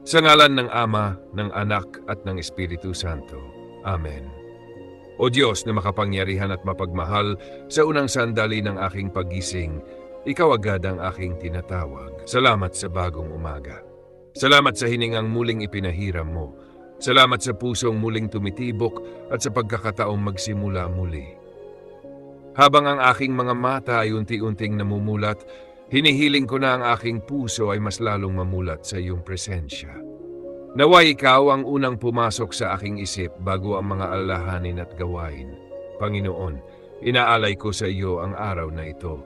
Sa ngalan ng Ama, ng Anak at ng Espiritu Santo. Amen. O Diyos na makapangyarihan at mapagmahal, sa unang sandali ng aking paggising, Ikaw agad ang aking tinatawag. Salamat sa bagong umaga. Salamat sa hiningang muling ipinahiram mo. Salamat sa pusong muling tumitibok at sa pagkakataong magsimula muli. Habang ang aking mga mata ay unti-unting namumulat, hinihiling ko na ang aking puso ay mas lalong mamulat sa iyong presensya. Naway ikaw ang unang pumasok sa aking isip bago ang mga alalahanin at gawain. Panginoon, inaalay ko sa iyo ang araw na ito.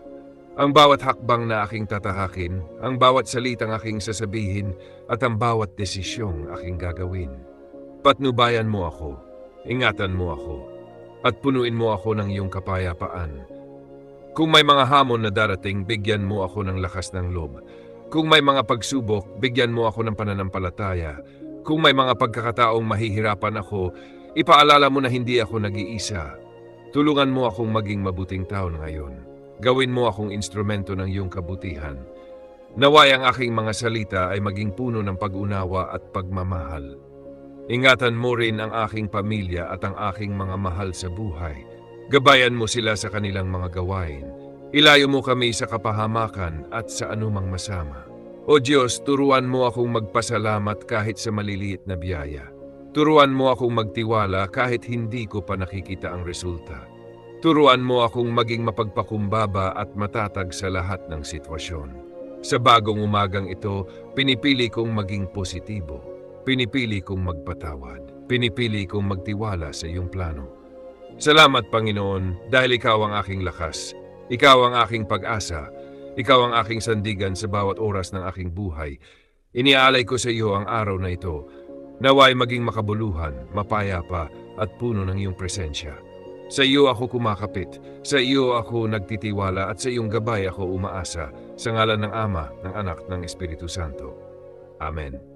Ang bawat hakbang na aking tatahakin, ang bawat salitang aking sasabihin, at ang bawat desisyong aking gagawin. Patnubayan mo ako, ingatan mo ako, at punuin mo ako ng iyong kapayapaan. Kung may mga hamon na darating, bigyan mo ako ng lakas ng loob. Kung may mga pagsubok, bigyan mo ako ng pananampalataya. Kung may mga pagkakataong mahihirapan ako, ipaalala mo na hindi ako nag-iisa. Tulungan mo akong maging mabuting tao ngayon. Gawin mo akong instrumento ng iyong kabutihan. Naway ang aking mga salita ay maging puno ng pag-unawa at pagmamahal. Ingatan mo rin ang aking pamilya at ang aking mga mahal sa buhay. Gabayan mo sila sa kanilang mga gawain. Ilayo mo kami sa kapahamakan at sa anumang masama. O Diyos, turuan mo akong magpasalamat kahit sa maliliit na biyaya. Turuan mo akong magtiwala kahit hindi ko pa nakikita ang resulta. Turuan mo akong maging mapagpakumbaba at matatag sa lahat ng sitwasyon. Sa bagong umagang ito, pinipili kong maging positibo. Pinipili kong magpatawad. Pinipili kong magtiwala sa iyong plano. Salamat, Panginoon, dahil Ikaw ang aking lakas. Ikaw ang aking pag-asa. Ikaw ang aking sandigan sa bawat oras ng aking buhay. Iniaalay ko sa iyo ang araw na ito. Naway maging makabuluhan, mapayapa at puno ng iyong presensya. Sa iyo ako kumakapit. Sa iyo ako nagtitiwala at sa iyong gabay ako umaasa. Sa ngalan ng Ama, ng Anak, ng Espiritu Santo. Amen.